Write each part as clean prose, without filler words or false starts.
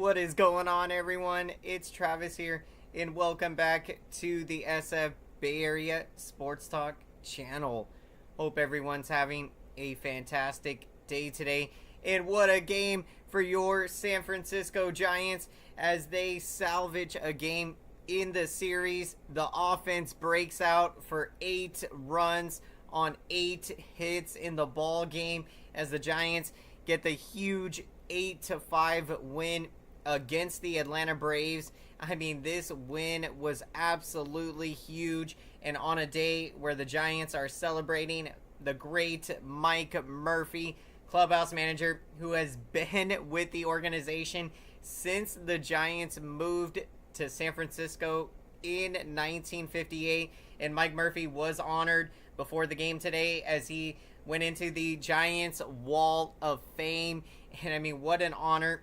What is going on, everyone? It's Travis here, and welcome back to the SF Bay Area Sports Talk channel. Hope everyone's having a fantastic day today. And what a game for your San Francisco Giants as they salvage a game in the series. The offense breaks out for 8 runs on 8 hits in the ball game as the Giants get the huge 8-5 win against the Atlanta Braves. I mean, this win was absolutely huge, and on a day where the Giants are celebrating the great Mike Murphy, clubhouse manager, who has been with the organization since the Giants moved to San Francisco in 1958, and Mike Murphy was honored before the game today as he went into the Giants Wall of Fame. And I mean, what an honor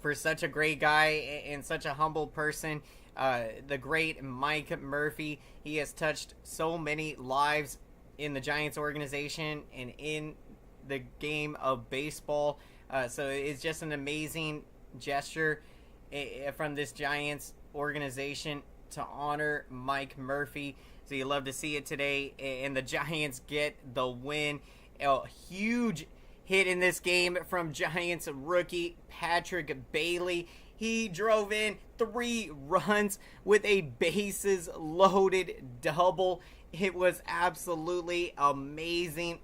for such a great guy and such a humble person. The great Mike Murphy. He has touched so many lives in the Giants organization and in the game of baseball. So it's just an amazing gesture from this Giants organization to honor Mike Murphy. So you love to see it today, and the Giants get the win. A huge hit in this game from Giants rookie Patrick Bailey. He drove in 3 runs with a bases loaded double. It was absolutely amazing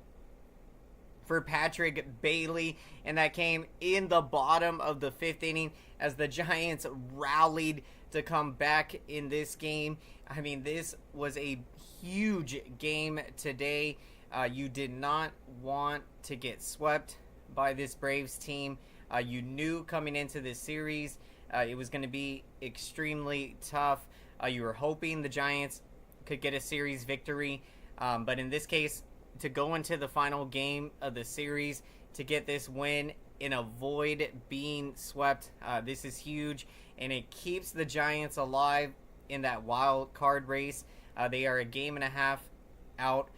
for Patrick Bailey, and that came in the bottom of the 5th inning as the Giants rallied to come back in this game. I mean, this was a huge game today. You did not want to get swept by this Braves team. You knew coming into this series it was going to be extremely tough. You were hoping the Giants could get a series victory, but in this case, to go into the final game of the series to get this win and avoid being swept, this is huge, and it keeps the Giants alive in that wild card race. They are a game and a half out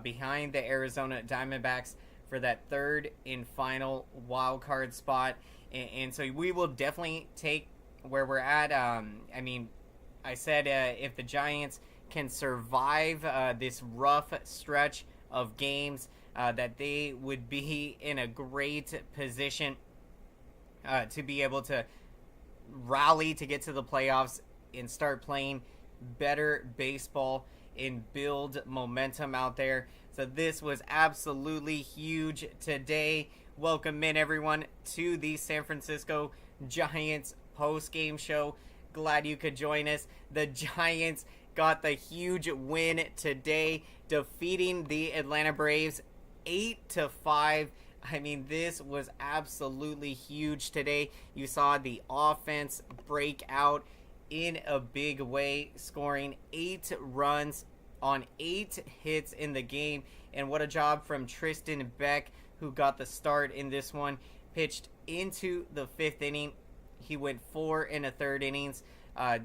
behind the Arizona Diamondbacks for that 3rd and final wild card spot, and so we will definitely take where we're at. I mean, I said if the Giants can survive this rough stretch of games, that they would be in a great position to be able to rally to get to the playoffs and start playing better baseball and build momentum out there. So this was absolutely huge today. Welcome in, everyone, to the San Francisco Giants post-game show. Glad you could join us. The Giants got the huge win today, defeating the Atlanta Braves 8-5. I mean, this was absolutely huge today. You saw the offense break out in a big way, scoring 8 runs on 8 hits in the game. And what a job from Tristan Beck, who got the start in this one. Pitched into the 5th inning. He went 4 1/3 innings.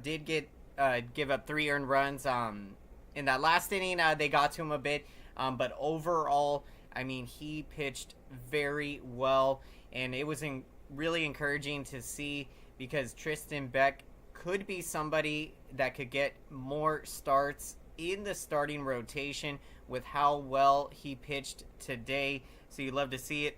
Did give up 3 earned runs. In that last inning, they got to him a bit. But overall, I mean, he pitched very well. And it was really encouraging to see, because Tristan Beck could be somebody that could get more starts in the starting rotation with how well he pitched today. So you love to see it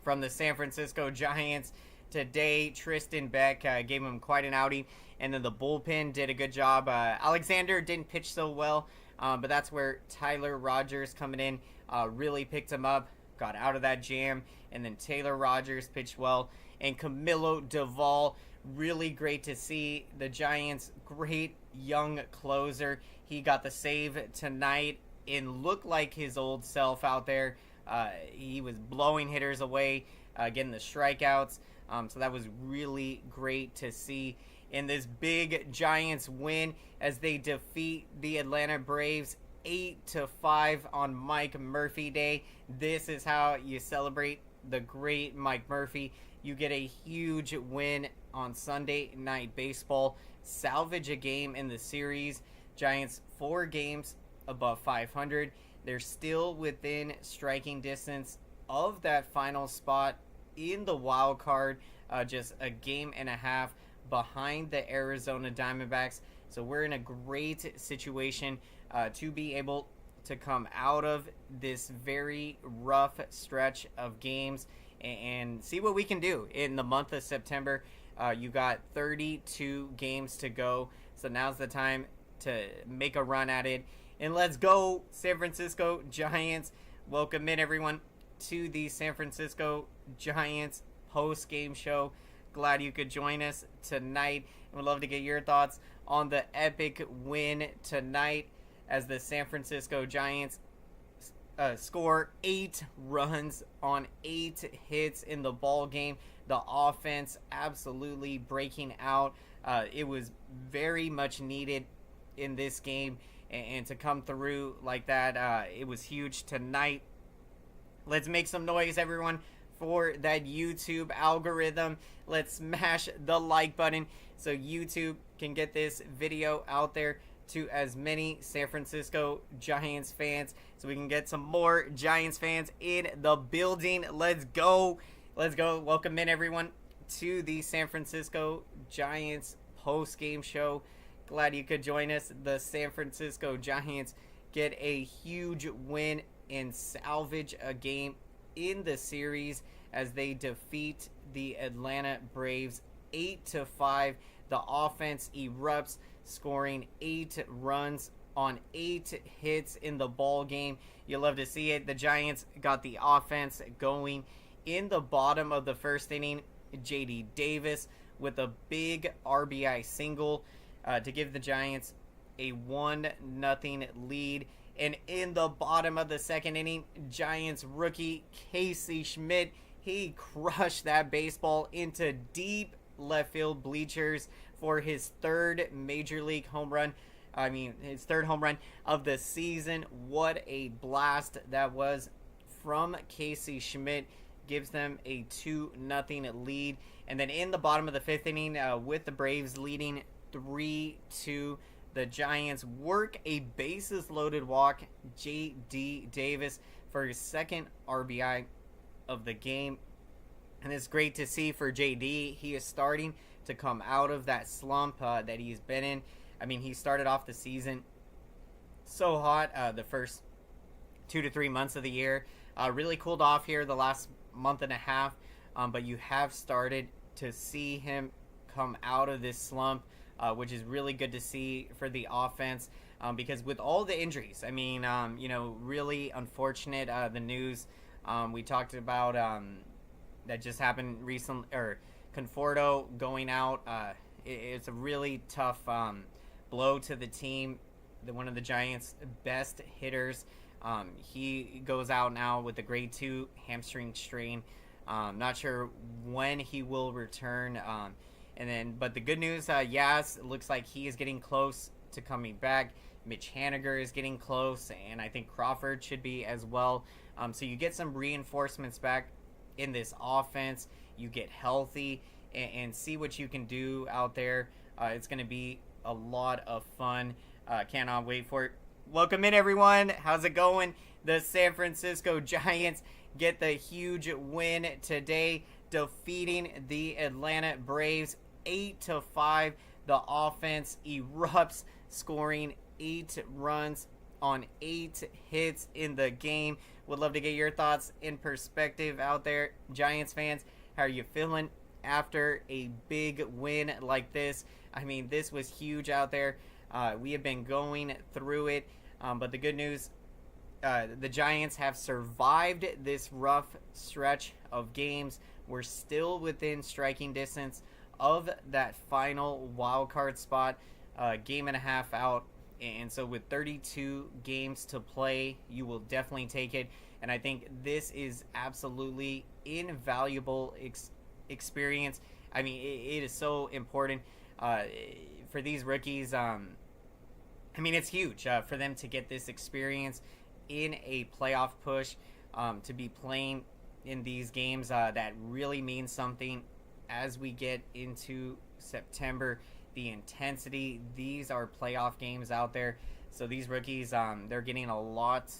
from the San Francisco Giants today. Tristan Beck gave him quite an outing, and then the bullpen did a good job. Alexander didn't pitch so well, but that's where Tyler Rogers coming in really picked him up, got out of that jam, and then Taylor Rogers pitched well, and Camilo Duvall, really great to see. The Giants' great young closer. He got the save tonight and looked like his old self out there. He was blowing hitters away, getting the strikeouts. So that was really great to see. In this big Giants win as they defeat the Atlanta Braves 8-5 on Mike Murphy Day. This is how you celebrate the great Mike Murphy. You get a huge win on Sunday Night Baseball. Salvage a game in the series. Giants 4 games above 500. They're still within striking distance of that final spot in the wild card. just a game and a half behind the Arizona Diamondbacks. So we're in a great situation to be able to come out of this very rough stretch of games and see what we can do in the month of September. You got 32 games to go, so now's the time to make a run at it. And let's go, San Francisco Giants. Welcome in, everyone, to the San Francisco Giants post-game show. Glad you could join us tonight. And we'd love to get your thoughts on the epic win tonight as the San Francisco Giants score 8 runs on 8 hits in the ball game. The offense absolutely breaking out. It was very much needed in this game, and to come through like that, it was huge tonight. Let's make some noise, everyone, for that YouTube algorithm. Let's smash the like button so YouTube can get this video out there to as many San Francisco Giants fans, so we can get some more Giants fans in the building. Let's go. Let's go. Welcome in, everyone, to the San Francisco Giants post-game show. Glad you could join us. The San Francisco Giants get a huge win and salvage a game in the series as they defeat the Atlanta Braves 8-5. The offense erupts, scoring 8 runs on 8 hits in the ball game. You love to see it. The Giants got the offense going in the bottom of the first inning. J.D. Davis with a big RBI single to give the Giants a 1-0 lead. And in the bottom of the second inning, Giants rookie Casey Schmidt, he crushed that baseball into deep left field bleachers for his third major league home run. His third home run of the season. What a blast that was from Casey Schmidt. Gives them a 2-0 lead. And then in the bottom of the fifth inning, with the Braves leading 3-2, the Giants work a bases loaded walk. J.D. Davis for his second RBI of the game. And it's great to see for J.D. He is starting to come out of that slump that he's been in. He started off the season so hot the first 2 to 3 months of the year. Really cooled off here the last month and a half. But you have started to see him come out of this slump, which is really good to see for the offense. Because with all the injuries, really unfortunate, the news we talked about that just happened recently, or Conforto going out. It's a really tough blow to the team. One of the Giants' best hitters. He goes out now with a grade 2 hamstring strain. Not sure when he will return. But the good news, it looks like he is getting close to coming back. Mitch Haniger is getting close, and I think Crawford should be as well. So you get some reinforcements back in this offense. You get healthy and see what you can do out there. It's going to be a lot of fun. Cannot wait for it. Welcome in, everyone. How's it going? The San Francisco Giants get the huge win today, defeating the Atlanta Braves 8-5. The offense erupts, scoring 8 runs on 8 hits in the game. Would love to get your thoughts in perspective out there, Giants fans. How are you feeling after a big win like this? This was huge out there. We have been going through it, but the good news, the Giants have survived this rough stretch of games. We're still within striking distance of that final wild card spot, game and a half out. And so with 32 games to play, you will definitely take it. And I think this is absolutely invaluable experience. It is so important for these rookies. It's huge for them to get this experience in a playoff push, to be playing in these games that really means something as we get into September. The intensity, these are playoff games out there. So these rookies, they're getting a lot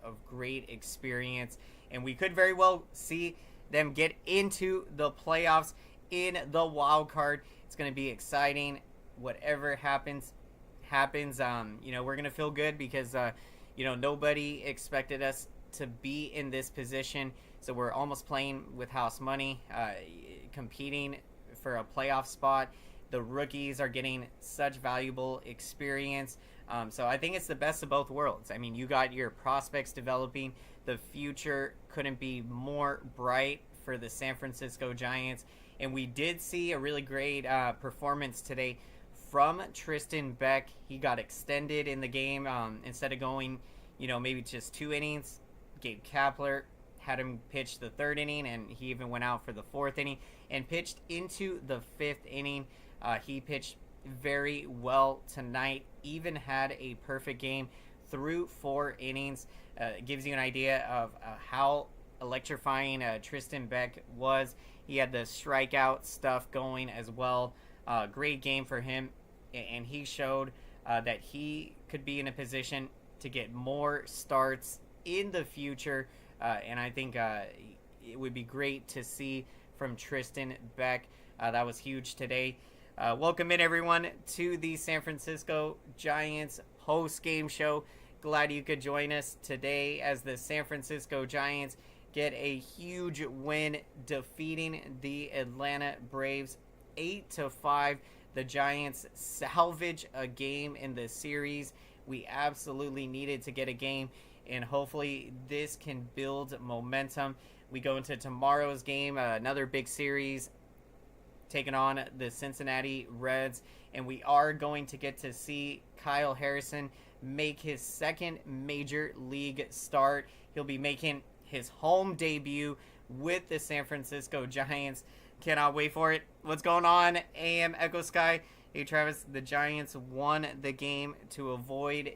of great experience, and we could very well see them get into the playoffs in the wild card. It's going to be exciting. Whatever happens. We're going to feel good because, nobody expected us to be in this position. So we're almost playing with house money, competing for a playoff spot. The rookies are getting such valuable experience. So I think it's the best of both worlds. I mean, you got your prospects developing. The future couldn't be more bright for the San Francisco Giants. And we did see a really great performance today from Tristan Beck. He got extended in the game instead of going, maybe just 2 innings. Gabe Kapler had him pitch the 3rd inning, and he even went out for the 4th inning and pitched into the 5th inning. He pitched very well tonight, even had a perfect game through 4 innings. It gives you an idea of how electrifying Tristan Beck was. He had the strikeout stuff going as well. Great game for him, and he showed that he could be in a position to get more starts in the future, and I think it would be great to see from Tristan Beck. That was huge today. Welcome in, everyone, to the San Francisco Giants post-game show. Glad you could join us today as the San Francisco Giants get a huge win, defeating the Atlanta Braves 8-5. The Giants salvage a game in the series. We absolutely needed to get a game, and hopefully this can build momentum. We go into tomorrow's game, another big series, taking on the Cincinnati Reds, and we are going to get to see Kyle Harrison make his 2nd major league start. He'll be making his home debut with the San Francisco Giants. Cannot wait for it. What's going on, AM Echo Sky? Hey, Travis, the Giants won the game to avoid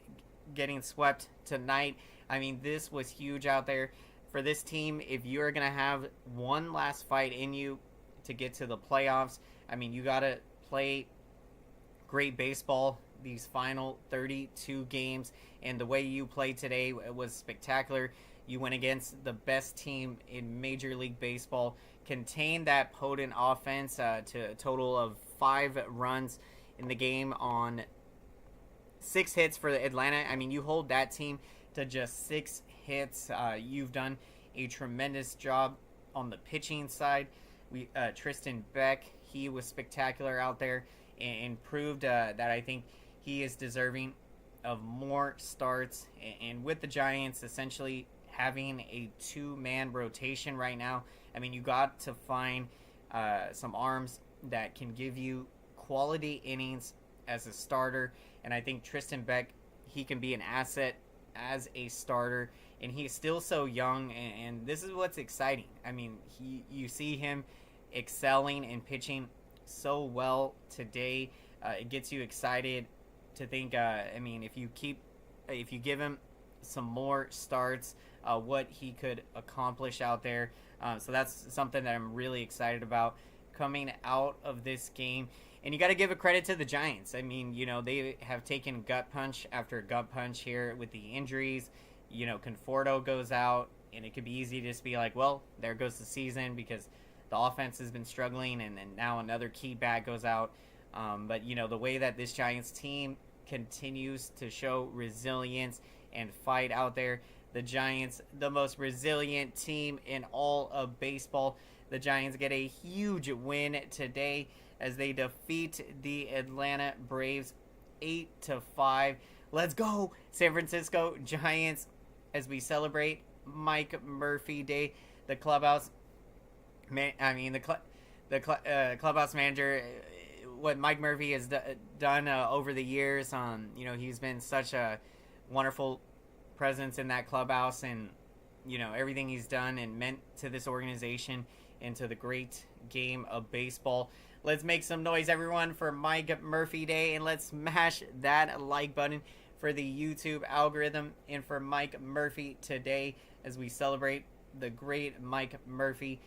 getting swept tonight. I mean, this was huge out there for this team. If you're going to have one last fight in you to get to the playoffs, I mean, you got to play great baseball these final 32 games, and the way you played today was spectacular. You went against the best team in Major League Baseball, contained that potent offense to a total of 5 runs in the game on 6 hits for Atlanta. I mean, you hold that team to just 6 hits. You've done a tremendous job on the pitching side. Tristan Beck, he was spectacular out there and proved that I think he is deserving of more starts. And with the Giants essentially having a 2-man rotation right now, I mean, you got to find some arms that can give you quality innings as a starter. And I think Tristan Beck, he can be an asset as a starter, and he's still so young, and this is what's exciting. I mean, you see him excelling and pitching so well today. It gets you excited to think, if you give him some more starts, what he could accomplish out there. So that's something that I'm really excited about coming out of this game. And you got to give a credit to the Giants. I mean, they have taken gut punch after gut punch here with the injuries. Conforto goes out, and it could be easy to just be like, well, there goes the season because the offense has been struggling, and then now another key bat goes out. But the way that this Giants team continues to show resilience and fight out there, the Giants, the most resilient team in all of baseball. The Giants get a huge win today as they defeat the Atlanta Braves 8-5. Let's go, San Francisco Giants, as we celebrate Mike Murphy Day. The clubhouse, clubhouse manager, what Mike Murphy has done over the years. He's been such a wonderful presence in that clubhouse, and everything he's done and meant to this organization and to the great game of baseball. Let's make some noise, everyone, for Mike Murphy Day, and let's smash that like button for the YouTube algorithm and for Mike Murphy today as we celebrate the great Mike Murphy.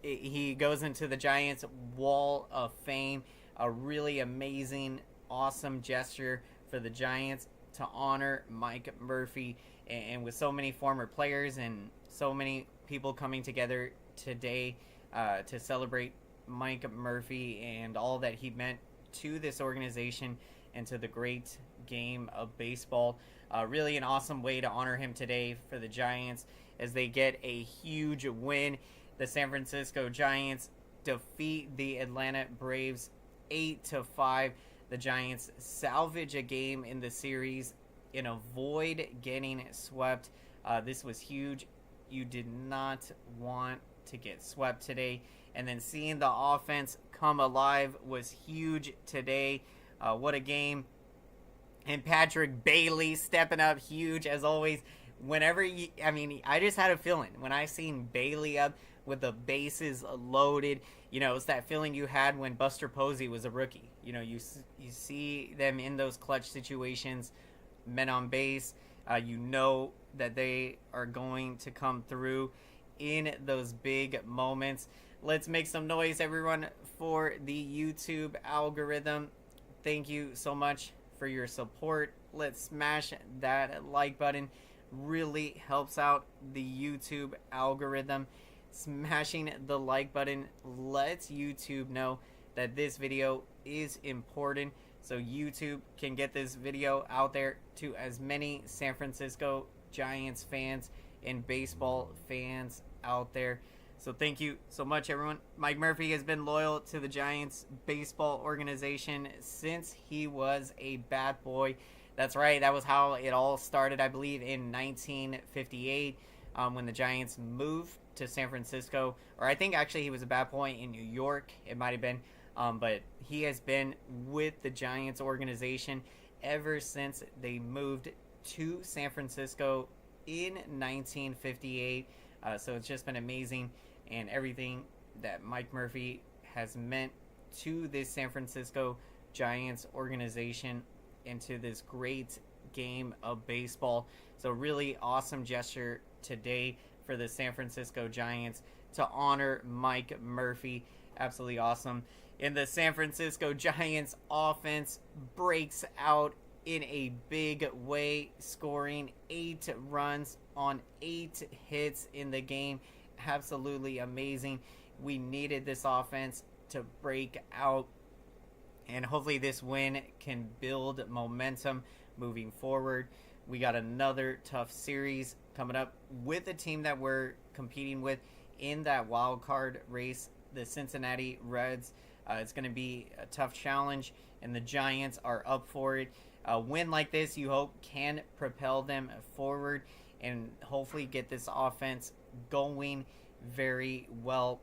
He goes into the Giants Wall of Fame, a really amazing, awesome gesture for the Giants to honor Mike Murphy, and with so many former players and so many people coming together today, to celebrate Mike Murphy and all that he meant to this organization and to the great game of baseball. Really an awesome way to honor him today for the Giants as they get a huge win. The San Francisco Giants defeat the Atlanta Braves 8-5. The Giants salvage a game in the series and avoid getting swept. This was huge. You did not want to get swept today. And then seeing the offense come alive was huge today. What a game. And Patrick Bailey stepping up huge as always. I just had a feeling when I seen Bailey up with the bases loaded, it's that feeling you had when Buster Posey was a rookie. You see them in those clutch situations, men on base, that they are going to come through in those big moments. Let's make some noise, everyone, for the YouTube algorithm. Thank you so much for your support. Let's smash that like button. Really helps out the YouTube algorithm. Smashing the like button lets YouTube know that this video is important, so YouTube can get this video out there to as many San Francisco Giants fans and baseball fans out there. So thank you so much, everyone. Mike Murphy has been loyal to the Giants baseball organization since he was a bat boy. That's right, that was how it all started, I believe, in 1958 when the Giants moved to San Francisco. Or I think actually he was a bat boy in New York, it might have been. But he has been with the Giants organization ever since they moved to San Francisco in 1958. So it's just been amazing, and everything that Mike Murphy has meant to this San Francisco Giants organization and to this great game of baseball. So really awesome gesture today for the San Francisco Giants to honor Mike Murphy. Absolutely awesome. And the San Francisco Giants offense breaks out in a big way, scoring 8 runs on 8 hits in the game. Absolutely amazing. We needed this offense to break out, and hopefully this win can build momentum moving forward. We got another tough series coming up with a team that we're competing with in that wild card race, the Cincinnati Reds. It's going to be a tough challenge, and the Giants are up for it. A win like this, you hope, can propel them forward and hopefully get this offense going very well.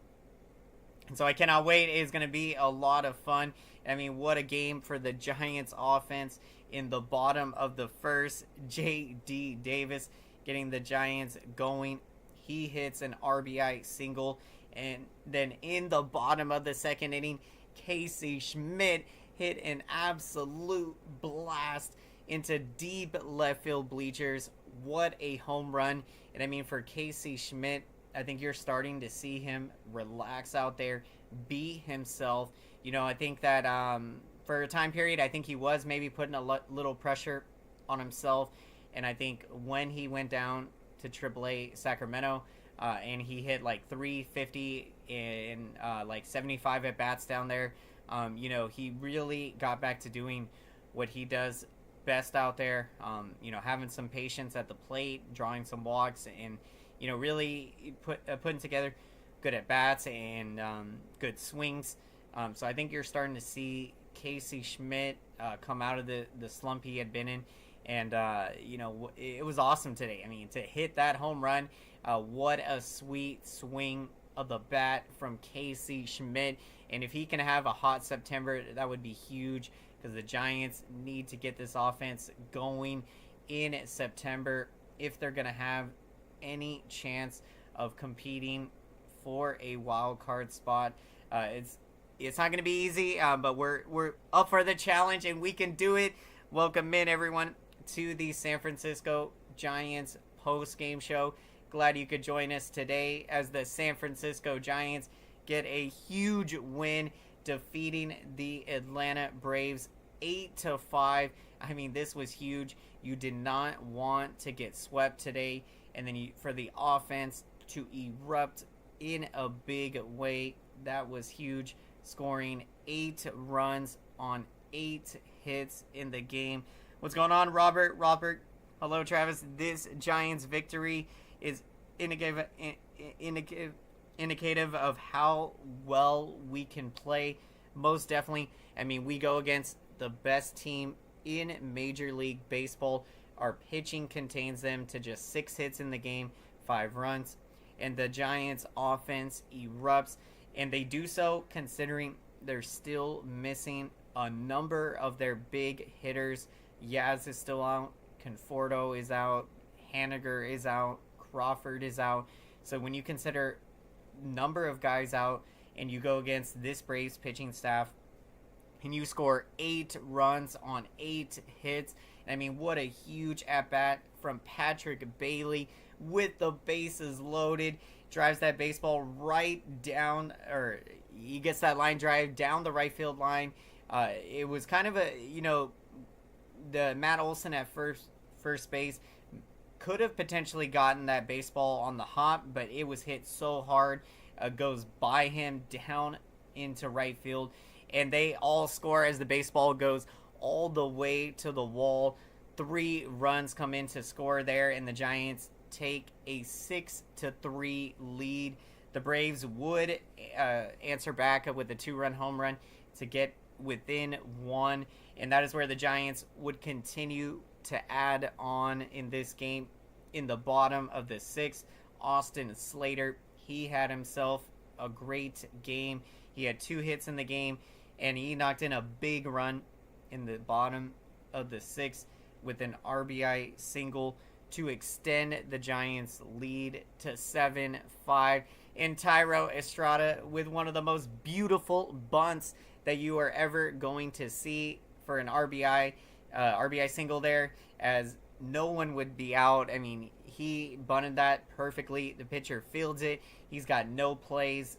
And so I cannot wait. It's going to be a lot of fun. I mean, what a game for the Giants offense in the bottom of the first. J.D. Davis getting the Giants going. He hits an RBI single. And then in the bottom of the second inning, Casey Schmidt hit an absolute blast into deep left field bleachers. What a home run. And I mean, for Casey Schmidt, I think you're starting to see him relax out there, be himself. I think that for a time period, I think he was maybe putting a little pressure on himself. And I think when he went down to AAA Sacramento, and he hit like 350 in like 75 at bats down there. He really got back to doing what he does best out there. Having some patience at the plate, drawing some walks, and really putting together good at bats and good swings. So I think you're starting to see Casey Schmidt come out of the slump he had been in. And, it was awesome today. I mean, to hit that home run, what a sweet swing of the bat from Casey Schmidt. And if he can have a hot September, that would be huge, because the Giants need to get this offense going in September if they're going to have any chance of competing for a wild card spot. It's not going to be easy, but we're up for the challenge, and we can do it. Welcome in, everyone, to the San Francisco Giants post-game show. Glad you could join us today as the San Francisco Giants get a huge win, defeating the Atlanta Braves 8-5. I mean, this was huge. You did not want to get swept today, and then for the offense to erupt in a big way. That was huge, scoring 8 runs on 8 hits in the game. What's going on, Robert? Robert, hello, Travis. This Giants victory is indicative of how well we can play. Most definitely. I mean, we go against the best team in Major League Baseball. Our pitching contains them to just 6 hits in the game, 5 runs. And the Giants' offense erupts. And they do so considering they're still missing a number of their big hitters. Yaz is still out. Conforto is out. Haniger is out. Crawford is out. So when you consider number of guys out and you go against this Braves pitching staff and you score 8 runs on 8 hits, I mean, what a huge at-bat from Patrick Bailey with the bases loaded. Drives that baseball right down, or he gets that line drive down the right field line. It was kind of a, the Matt Olson at first base could have potentially gotten that baseball on the hop, but it was hit so hard, goes by him down into right field, and they all score as the baseball goes all the way to the wall. 3 runs come in to score there, and the Giants take a 6-3 lead. The Braves would answer back with a 2-run home run to get within 1, and that is where the Giants would continue to add on in this game. In the bottom of the 6th, Austin Slater, he had himself a great game. He had 2 hits in the game, and he knocked in a big run in the bottom of the 6th with an RBI single to extend the Giants' lead to 7-5. And Tyro Estrada with one of the most beautiful bunts that you are ever going to see for an RBI single there, as no one would be out. I mean, he bunted that perfectly. The pitcher fields it. He's got no plays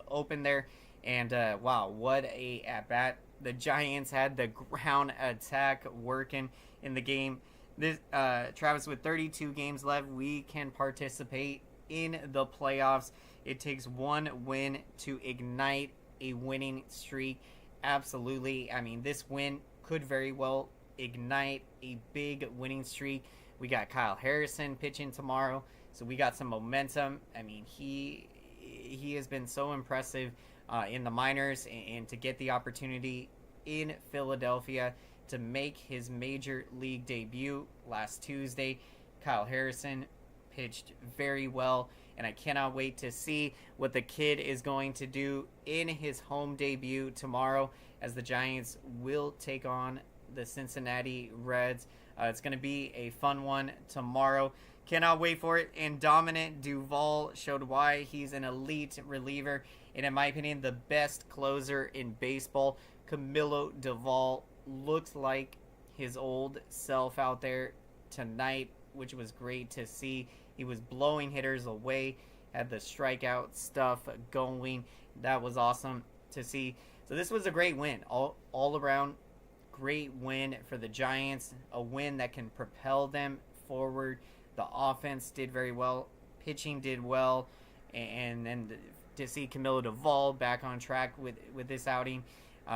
open there. And wow, what a at-bat. The Giants had the ground attack working in the game. This Travis, with 32 games left, we can participate in the playoffs. It takes 1 win to ignite a winning streak. Absolutely. I mean, this win could very well ignite a big winning streak. We got Kyle Harrison pitching tomorrow, so we got some momentum. I mean, he has been so impressive in the minors, and to get the opportunity in Philadelphia to make his major league debut last Tuesday. Kyle Harrison pitched very well, and I cannot wait to see what the kid is going to do in his home debut tomorrow, as the Giants will take on the Cincinnati Reds. It's going to be a fun one tomorrow. Cannot wait for it. And Dominic Duvall showed why he's an elite reliever, and in my opinion, the best closer in baseball. Camilo Duvall looks like his old self out there tonight, which was great to see. He was blowing hitters away, had the strikeout stuff going. That was awesome to see. So this was a great win, all around great win for the Giants, a win that can propel them forward. The offense did very well, pitching did well, and to see Camilo Duvall back on track with this outing.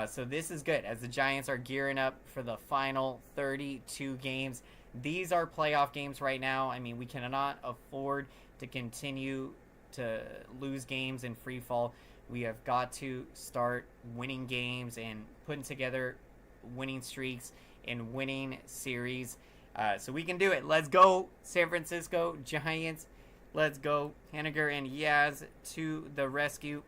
So this is good, as the Giants are gearing up for the final 32 games. These are playoff games right now. I mean, we cannot afford to continue to lose games in free fall. We have got to start winning games and putting together winning streaks and winning series. So we can do it. Let's go, San Francisco Giants. Let's go. Haniger and Yaz to the rescue.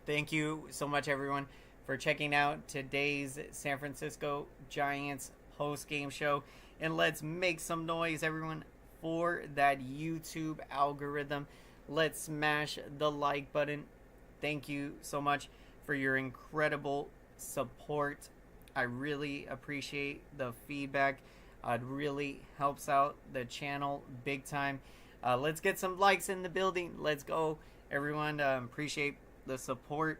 Thank you so much, everyone, for checking out today's San Francisco Giants post-game show. And let's make some noise, everyone, for that YouTube algorithm. Let's smash the like button. Thank you so much for your incredible support. I really appreciate the feedback. It really helps out the channel big time. Let's get some likes in the building. Let's go, everyone. Appreciate the support.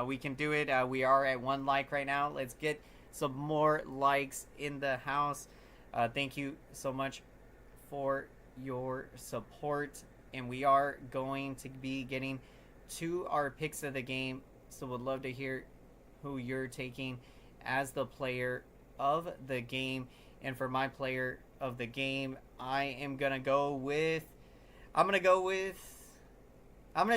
We can do it. We are at 1 like right now. Let's get some more likes in the house. Thank you so much for your support. and we are going to be getting to our picks of the game. So would love to hear who you're taking as the player of the game. And for my player of the game, I'm gonna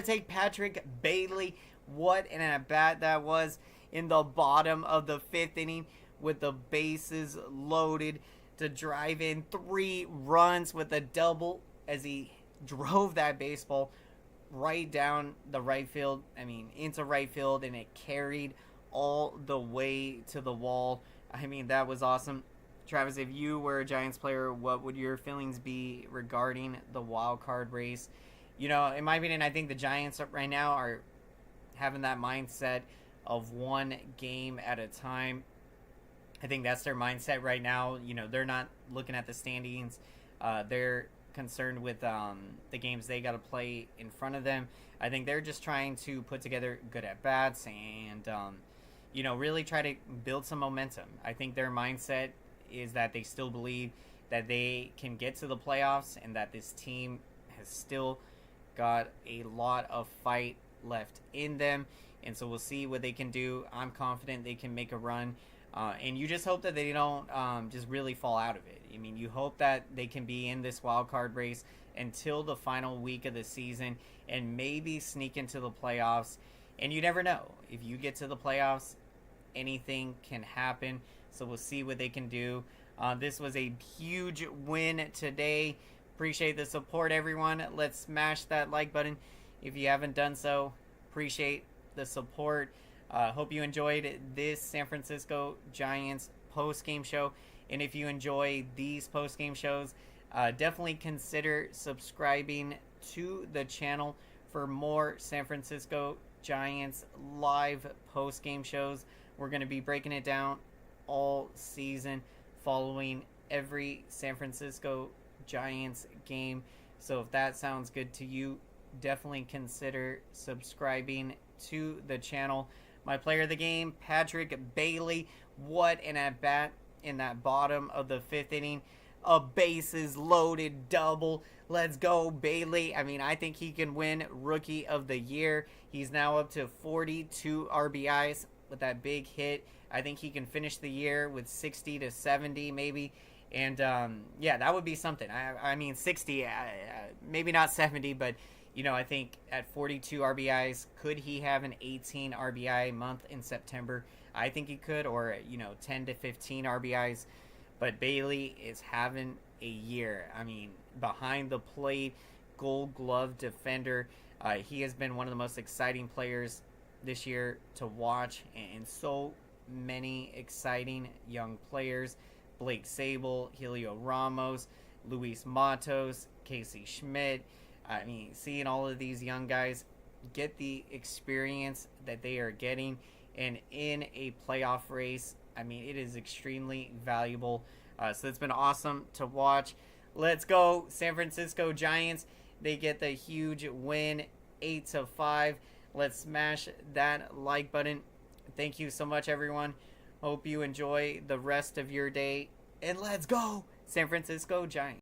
take Patrick Bailey. What an at bat that was in the bottom of the 5th inning with the bases loaded to drive in 3 runs with a double as he drove that baseball right down the right field. I mean, into right field, and it carried all the way to the wall. I mean, that was awesome. Travis, if you were a Giants player, what would your feelings be regarding the wild card race? You know, in my opinion, I think the Giants right now are having that mindset of one game at a time. I think that's their mindset right now. You know, they're not looking at the standings. They're concerned with the games they got to play in front of them. I think they're just trying to put together good at-bats and, really try to build some momentum. I think their mindset is that they still believe that they can get to the playoffs and that this team has still got a lot of fight left in them. And so we'll see what they can do. I'm confident they can make a run. And you just hope that they don't just really fall out of it. I mean, you hope that they can be in this wild card race until the final week of the season and maybe sneak into the playoffs. And you never know. If you get to the playoffs, anything can happen. So we'll see what they can do. This was a huge win today. Appreciate the support, everyone. Let's smash that like button if you haven't done so. Appreciate the support. Hope you enjoyed this San Francisco Giants post-game show. And if you enjoy these post-game shows, definitely consider subscribing to the channel for more San Francisco Giants live post-game shows. We're going to be breaking it down all season following every San Francisco Giants game. So if that sounds good to you, definitely consider subscribing to the channel. My player of the game, Patrick Bailey. What an at-bat in that bottom of the 5th inning. A bases loaded double. Let's go, Bailey. I mean, I think he can win Rookie of the Year. He's now up to 42 RBIs with that big hit. I think he can finish the year with 60 to 70 maybe. And, that would be something. I mean, 60, maybe not 70, but, I think at 42 RBIs, could he have an 18 RBI month in September? I think he could, or, 10 to 15 RBIs. But Bailey is having a year. I mean, behind the plate, Gold Glove defender. He has been one of the most exciting players this year to watch, and so many exciting young players. Blake Sable, Helio Ramos, Luis Matos, Casey Schmidt. I mean, seeing all of these young guys get the experience that they are getting and in a playoff race, I mean, it is extremely valuable. So it's been awesome to watch. Let's go, San Francisco Giants. They get the huge win, 8-5. Let's smash that like button. Thank you so much, everyone. Hope you enjoy the rest of your day. And let's go, San Francisco Giants.